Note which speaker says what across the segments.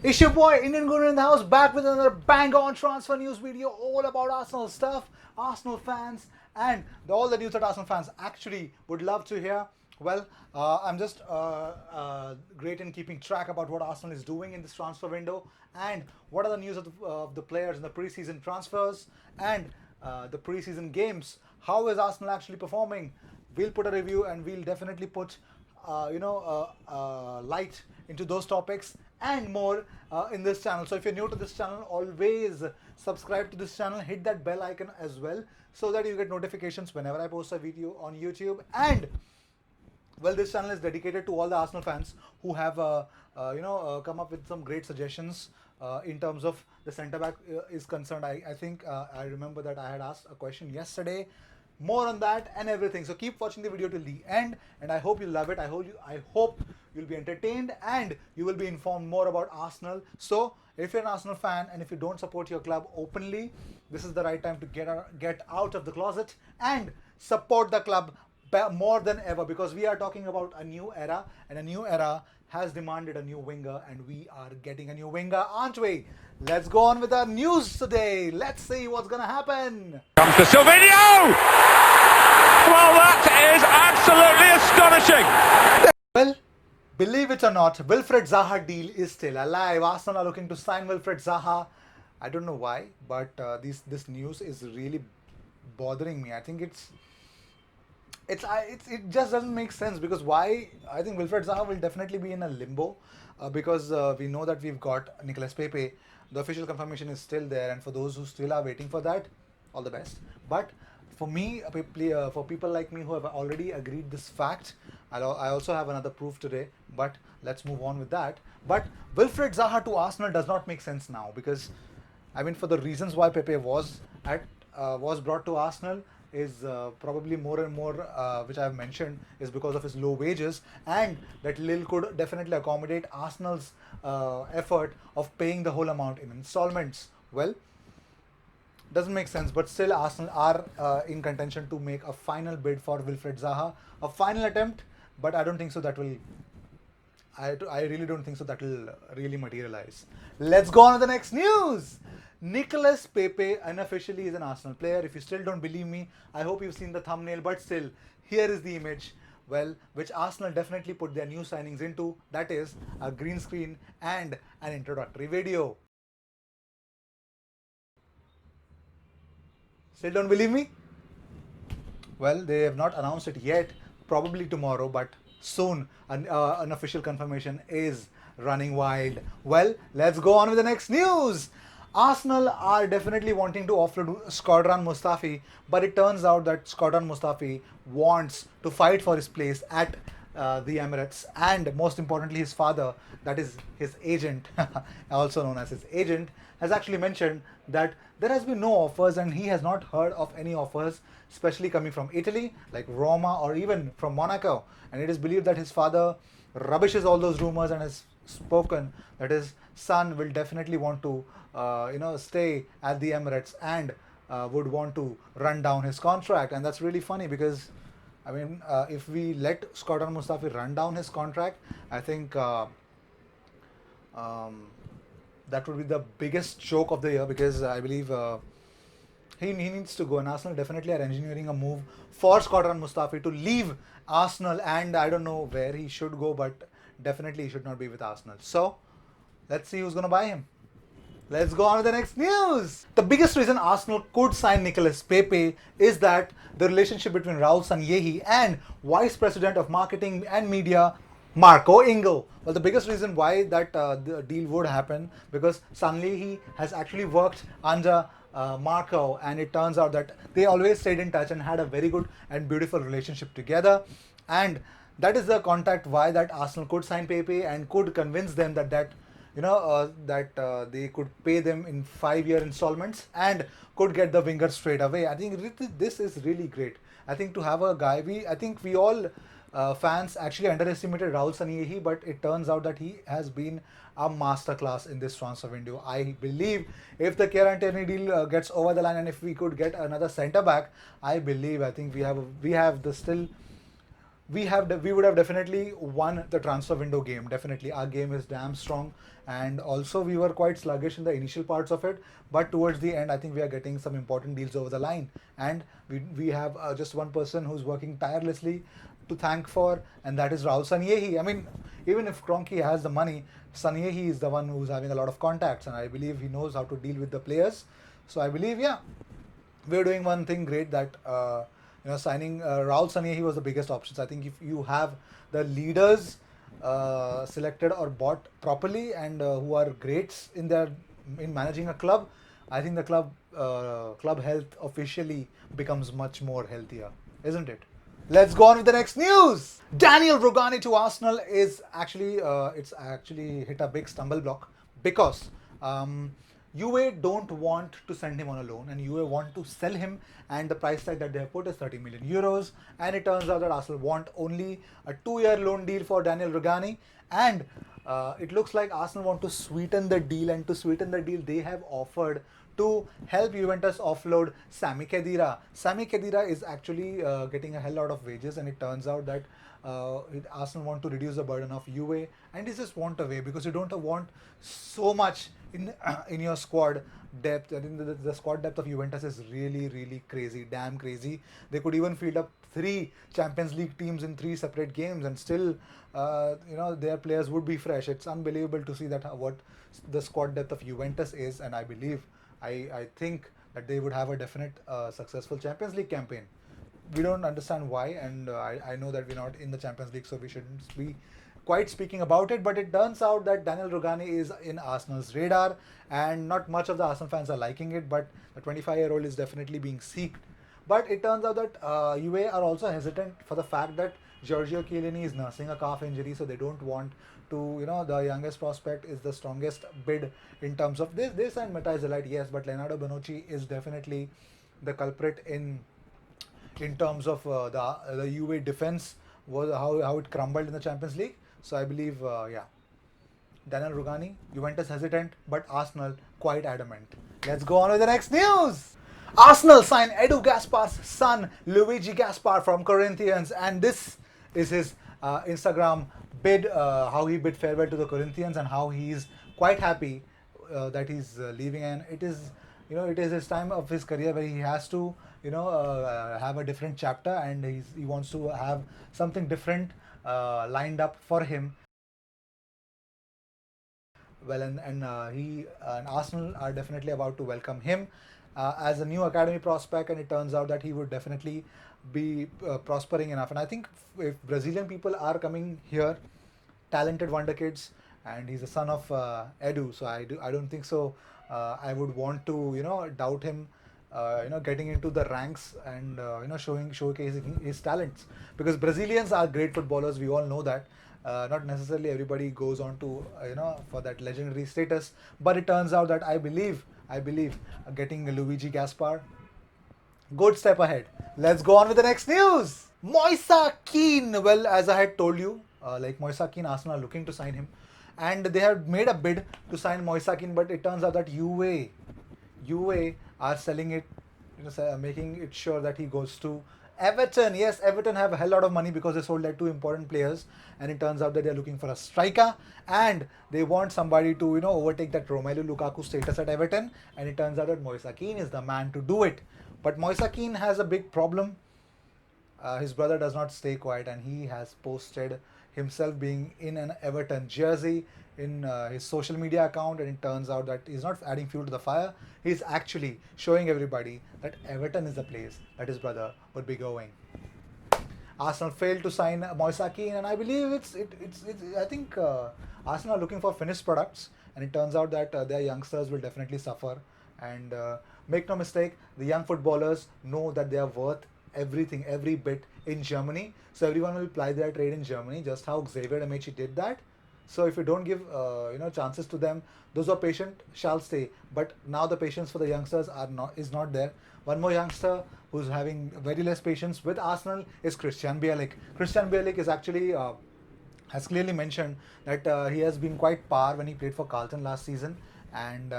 Speaker 1: It's your boy Indian Gooner in the house, back with another bang on transfer news video all about Arsenal stuff, Arsenal fans, and all the news that Arsenal fans actually would love to hear. Well, I'm just great in keeping track about what Arsenal is doing in this transfer window and what are the news of the players in the preseason transfers and the preseason games. How is Arsenal actually performing? We'll put a review and we'll definitely put light into those topics and more in this channel. So if you're new to this channel, always subscribe to this channel, hit that bell icon as well so that you get notifications whenever I post a video on YouTube. And well, this channel is dedicated to all the Arsenal fans who have come up with some great suggestions in terms of the centre back is concerned. I think I remember that I had asked a question yesterday. More on that and everything. So keep watching the video till the end, and I hope you love it. I hope you'll be entertained and you will be informed more about Arsenal. So if you're an Arsenal fan and if you don't support your club openly, this is the right time to get out of the closet and support the club more than ever, because we are talking about a new era, and a new era has demanded a new winger, and we are getting a new winger, aren't we? Let's go on with our news today. Let's see what's gonna happen.
Speaker 2: Comes to Silvino! Well, that is absolutely astonishing.
Speaker 1: Well, believe it or not, Wilfried Zaha deal is still alive. Arsenal are looking to sign Wilfried Zaha. I don't know why, but this news is really bothering me. I think it just doesn't make sense, because why? I think Wilfried Zaha will definitely be in a limbo because we know that we've got Nicolas Pepe. The official confirmation is still there, and for those who still are waiting for that, all the best. But for me, for people like me who have already agreed this fact, I also have another proof today. But let's move on with that. But Wilfried Zaha to Arsenal does not make sense now, because I mean, for the reasons why Pepe was brought to Arsenal is probably more and more, which I have mentioned, is because of his low wages, and that Lille could definitely accommodate Arsenal's effort of paying the whole amount in installments. Well, doesn't make sense, but still Arsenal are in contention to make a final bid for Wilfried Zaha, a final attempt, but I don't think so that will. I really don't think so that will really materialize. Let's go on to the next news. Nicolas Pepe unofficially is an Arsenal player. If you still don't believe me, I hope you've seen the thumbnail, but still, here is the image. Well, which Arsenal definitely put their new signings into. That is a green screen and an introductory video. Still don't believe me? Well, they have not announced it yet. Probably tomorrow, but soon an official confirmation is running wild. Well, let's go on with the next news. Arsenal are definitely wanting to offload Shkodran Mustafi, but it turns out that Shkodran Mustafi wants to fight for his place at the Emirates, and most importantly, his father, that is his agent, also known as his agent, has actually mentioned that there has been no offers, and he has not heard of any offers, especially coming from Italy, like Roma, or even from Monaco. And it is believed that his father rubbishes all those rumors and has spoken that his son will definitely want to stay at the Emirates, and would want to run down his contract. And that's really funny, because I mean, if we let Shkodran Mustafi run down his contract, I think that would be the biggest joke of the year, because I believe he needs to go, and Arsenal definitely are engineering a move for Shkodran Mustafi to leave Arsenal, and I don't know where he should go, but definitely he should not be with Arsenal. So let's see who's going to buy him. Let's go on to the next news. The biggest reason Arsenal could sign Nicolas Pepe is that the relationship between Raul Sanllehi and Vice President of Marketing and Media, Marco Ingo. Well, the biggest reason why that the deal would happen, because Sanllehi has actually worked under Marco, and it turns out that they always stayed in touch and had a very good and beautiful relationship together. And that is the contact why that Arsenal could sign Pepe and could convince them that they could pay them in 5-year installments and could get the winger straight away. I think this is really great. I think to have a guy, I think we all fans actually underestimated Raul Sanllehi, but it turns out that he has been a masterclass in this transfer window. I believe if the Kieran Tierney deal gets over the line, and if we could get another centre back, I think we have the still we would have definitely won the transfer window game. Definitely, our game is damn strong, and also we were quite sluggish in the initial parts of it. But towards the end, I think we are getting some important deals over the line, and we have just one person who's working tirelessly to thank for, and that is Raul Sanyehi. I mean, even if Kroenke has the money, Sanyehi is the one who's having a lot of contacts, and I believe he knows how to deal with the players. So I believe, yeah, we're doing one thing great, that signing Raul Sanyehi was the biggest options. I think if you have the leaders selected or bought properly, and who are greats in managing a club, I think the club health officially becomes much more healthier, isn't it? Let's go on with the next news. Daniele Rugani to Arsenal is actually it's actually hit a big stumble block, because Juve don't want to send him on a loan, and Juve want to sell him, and the price tag that they have put is 30 million euros. And it turns out that Arsenal want only a 2-year loan deal for Daniele Rugani, and it looks like Arsenal want to sweeten the deal, and to sweeten the deal, they have offered to help Juventus offload Sami Khedira. Sami Khedira is actually getting a hell lot of wages, and it turns out that Arsenal want to reduce the burden of Juve, and they just want away, because you don't want so much in your squad depth. I think the squad depth of Juventus is really, really crazy, damn crazy. They could even field up 3 Champions League teams in 3 separate games, and still, their players would be fresh. It's unbelievable to see that what the squad depth of Juventus is, and I believe, I think that they would have a definite successful Champions League campaign. We don't understand why, and I know that we're not in the Champions League, so we shouldn't be quite speaking about it. But it turns out that Daniele Rugani is in Arsenal's radar, and not much of the Arsenal fans are liking it, but the 25-year-old is definitely being seeked. But it turns out that Juve are also hesitant for the fact that Giorgio Chiellini is nursing a calf injury, so they don't want to, the youngest prospect is the strongest bid in terms of this. This and Matthijs de Ligt, yes, but Leonardo Bonucci is definitely the culprit in terms of the Juve defense, was how it crumbled in the Champions League. So I believe, Daniele Rugani, Juventus hesitant, but Arsenal quite adamant. Let's go on with the next news. Arsenal sign Edu Gaspard's son Luigi Gaspard from Corinthians, and this is his Instagram bid, how he bid farewell to the Corinthians, and how he's quite happy that he's leaving. And it is his time of his career where he has to have a different chapter, and he wants to have something different lined up for him. Well, and Arsenal are definitely about to welcome him as a new academy prospect, and it turns out that he would definitely be prospering enough. And I think if Brazilian people are coming here, talented wonder kids, and he's the son of Edu, so I don't think so. I would want to doubt him, getting into the ranks and showcasing his talents, because Brazilians are great footballers. We all know that. Not necessarily everybody goes on to for that legendary status, but it turns out that I believe getting Luigi Gaspard, good step ahead. Let's go on with the next news. Moise Kean. Well, as I had told you, Moise Kean, Arsenal are looking to sign him, and they have made a bid to sign Moise Kean, but it turns out that Juve are selling it, making it sure that he goes to Everton. Yes, Everton have a hell lot of money because they sold their 2 important players, and it turns out that they're looking for a striker, and they want somebody to overtake that Romelu Lukaku status at Everton, and it turns out that Moise Kean is the man to do it. But Moise Kean has a big problem. His brother does not stay quiet, and he has posted himself being in an Everton jersey in his social media account, and it turns out that he's not adding fuel to the fire. He's actually showing everybody that Everton is the place that his brother would be going. Arsenal failed to sign Moise Kean, and I believe I think Arsenal are looking for finished products, and it turns out that their youngsters will definitely suffer. And make no mistake, the young footballers know that they are worth everything, every bit in Germany. So everyone will ply their trade in Germany, just how Xavier Amici did that. So if you don't give chances to them, those who are patient shall stay. But now the patience for the youngsters is not there. One more youngster who's having very less patience with Arsenal is Christian Bielik. Christian Bielik is actually has clearly mentioned that he has been quite par when he played for Carlton last season, and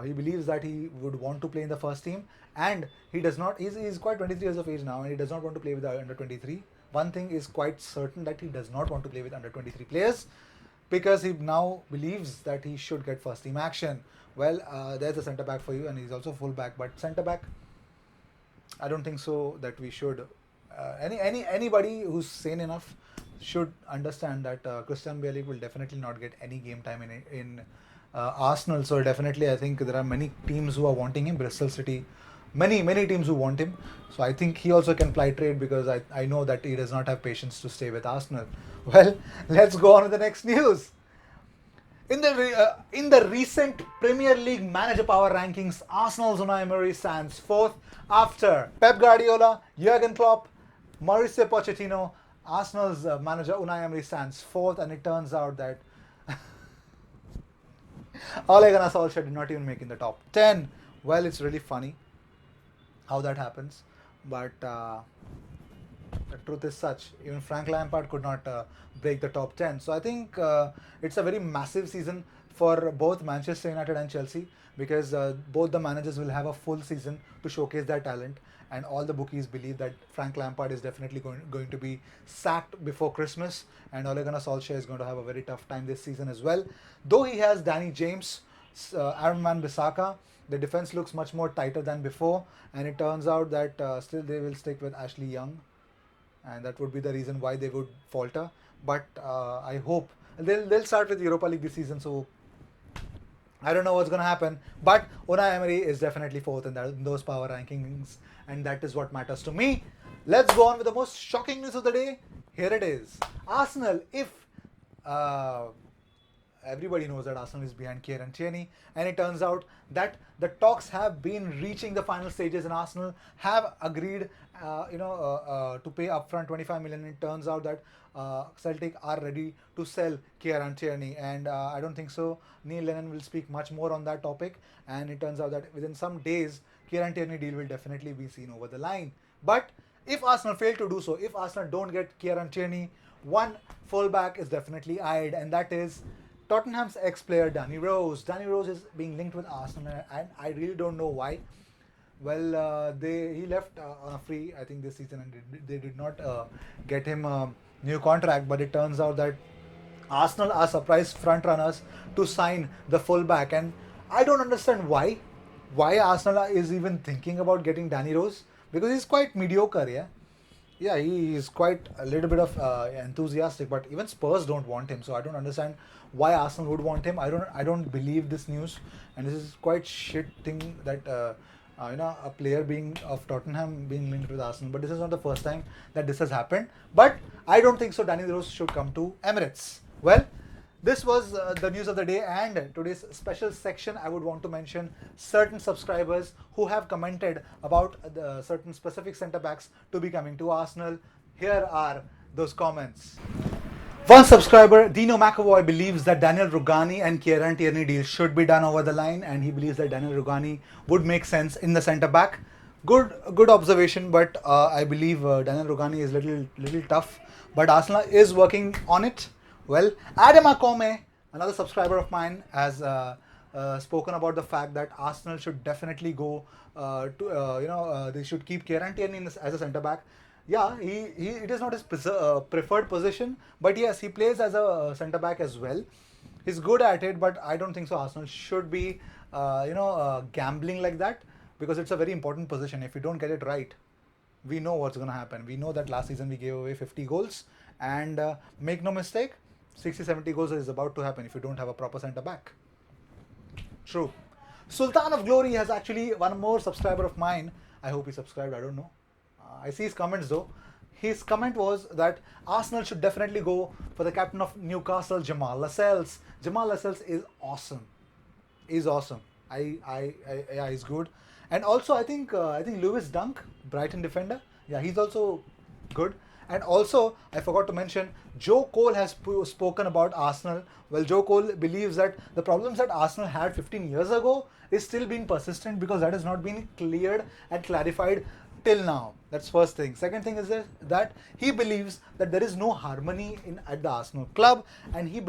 Speaker 1: he believes that he would want to play in the first team, and he does not. He's quite 23 years of age now, and he does not want to play with the under 23. one thing is quite certain, that he does not want to play with under 23 players, because he now believes that he should get first team action. Well, there's a centre back for you, and he's also full back, but centre back, I don't think so that we should. Anybody who's sane enough should understand that Christian Bale will definitely not get any game time in Arsenal. So definitely, I think there are many teams who are wanting him. Bristol City, many teams who want him. So I think he also can fly trade, because I know that he does not have patience to stay with Arsenal. Well, let's go on to the next news. In the recent Premier League manager power rankings, Arsenal's Unai Emery stands fourth after Pep Guardiola, Jurgen Klopp, Mauricio Pochettino. Arsenal's manager Unai Emery stands fourth, and it turns out that Ole Gunnar Solskjaer did not even make in the top 10. Well, it's really funny how that happens, but the truth is such. Even Frank Lampard could not break the top 10. So I think it's a very massive season for both Manchester United and Chelsea, because both the managers will have a full season to showcase their talent, and all the bookies believe that Frank Lampard is definitely going to be sacked before Christmas, and Ole Gunnar Solskjaer is going to have a very tough time this season as well. Though he has Danny James, Aaron Wan-Bissaka, the defense looks much more tighter than before, and it turns out that still they will stick with Ashley Young, and that would be the reason why they would falter. But I hope they'll start with Europa League this season, so I don't know what's going to happen. But Unai Emery is definitely fourth in those power rankings, and that is what matters to me. Let's go on with the most shocking news of the day. Here it is. Arsenal, if everybody knows that Arsenal is behind Kieran Tierney, and it turns out that the talks have been reaching the final stages, and Arsenal have agreed to pay upfront 25 million. It turns out that Celtic are ready to sell Kieran Tierney, and I don't think so Neil Lennon will speak much more on that topic, and it turns out that within some days Kieran Tierney deal will definitely be seen over the line. But if Arsenal fail to do so, if Arsenal don't get Kieran Tierney, one fullback is definitely eyed, and that is Tottenham's ex-player Danny Rose. Danny Rose is being linked with Arsenal, and I really don't know why. Well, he left on a free, I think, this season, and they did not get him a new contract. But it turns out that Arsenal are surprise front runners to sign the fullback, and I don't understand why Arsenal is even thinking about getting Danny Rose, because he's quite mediocre. Yeah, he is quite a little bit of enthusiastic, but even Spurs don't want him, so I don't understand why Arsenal would want him. I don't believe this news, and this is quite shit thing that a player of Tottenham being linked with Arsenal. But this is not the first time that this has happened. But I don't think so Danny Rose should come to Emirates. Well, this was the news of the day, and today's special section I would want to mention certain subscribers who have commented about the certain specific centre backs to be coming to Arsenal. Here are those comments. One subscriber, Dino McAvoy, believes that Daniele Rugani and Kieran Tierney deal should be done over the line, and he believes that Daniele Rugani would make sense in the centre back. Good observation, but I believe Daniele Rugani is little tough, but Arsenal is working on it. Well, Adam Akome, another subscriber of mine, has spoken about the fact that Arsenal should definitely go they should keep Kieran Tierney as a centre back. Yeah, it is not his preferred position, but yes, he plays as a centre back as well. He's good at it, but I don't think so Arsenal should be gambling like that, because it's a very important position. If you don't get it right, we know what's going to happen. We know that last season we gave away 50 goals, and make no mistake, 60-70 goals is about to happen if you don't have a proper centre back. True. Sultan of Glory has actually one more subscriber of mine. I hope he subscribed, I don't know. I see his comments though. His comment was that Arsenal should definitely go for the captain of Newcastle, Jamal Lascelles. Jamal Lascelles is awesome. He's awesome. He's good. And also I think Lewis Dunk, Brighton defender. Yeah, he's also good. And also, I forgot to mention, Joe Cole has spoken about Arsenal. Well, Joe Cole believes that the problems that Arsenal had 15 years ago is still being persistent, because that has not been cleared and clarified till now. That's first thing. Second thing is that he believes that there is no harmony at the Arsenal club, and he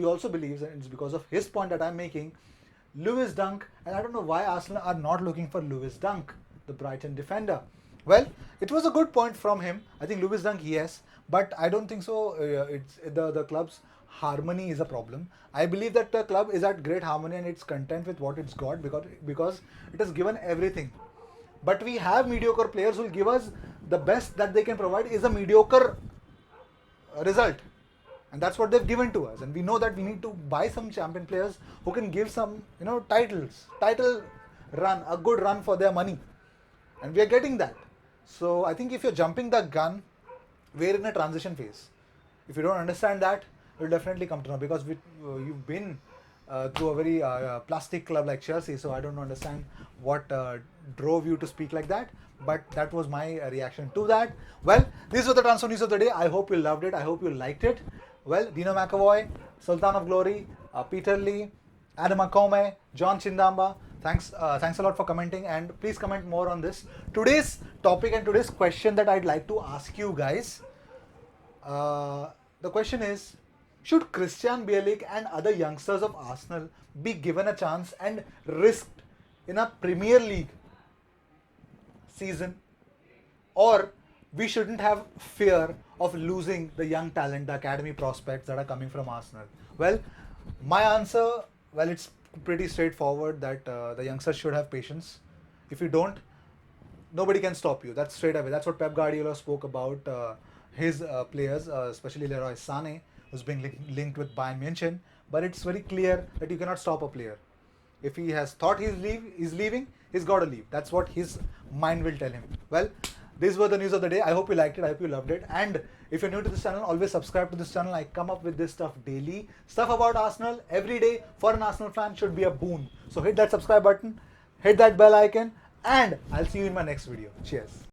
Speaker 1: also believes, and it's because of his point that I'm making, Lewis Dunk, and I don't know why Arsenal are not looking for Lewis Dunk, the Brighton defender. Well, it was a good point from him. I think Lewis Dunk, yes, but I don't think so. It's the club's harmony is a problem. I believe that the club is at great harmony and it's content with what it's got because it has given everything. But we have mediocre players who will give us the best that they can provide is a mediocre result, and that's what they've given to us. And we know that we need to buy some champion players who can give some title run, a good run for their money, and we are getting that. So I think if you're jumping the gun, we're in a transition phase. If you don't understand that, you'll definitely come to know because you've been through a very plastic club like Chelsea. So I don't understand what drove you to speak like that. But that was my reaction to that. Well, these were the transfer news of the day. I hope you loved it. I hope you liked it. Well, Dino McAvoy, Sultan of Glory, Peter Lee, Adam Akome, John Chindamba. Thanks a lot for commenting, and please comment more on this. Today's topic and today's question that I'd like to ask you guys. The question is, should Christian Bielik and other youngsters of Arsenal be given a chance and risked in a Premier League season, or we shouldn't have fear of losing the young talent, the academy prospects that are coming from Arsenal? Well, my answer, well, it's pretty straightforward that the youngsters should have patience. If you don't, nobody can stop you. That's straight away. That's what Pep Guardiola spoke about his players, especially Leroy Sané, who's being linked with Bayern Munich. But it's very clear that you cannot stop a player. If he has thought he's leaving, he's got to leave. That's what his mind will tell him. Well, these were the news of the day. I hope you liked it. I hope you loved it. And if you're new to this channel, always subscribe to this channel. I come up with this stuff daily. Stuff about Arsenal every day for an Arsenal fan should be a boon. So hit that subscribe button, hit that bell icon, and I'll see you in my next video. Cheers.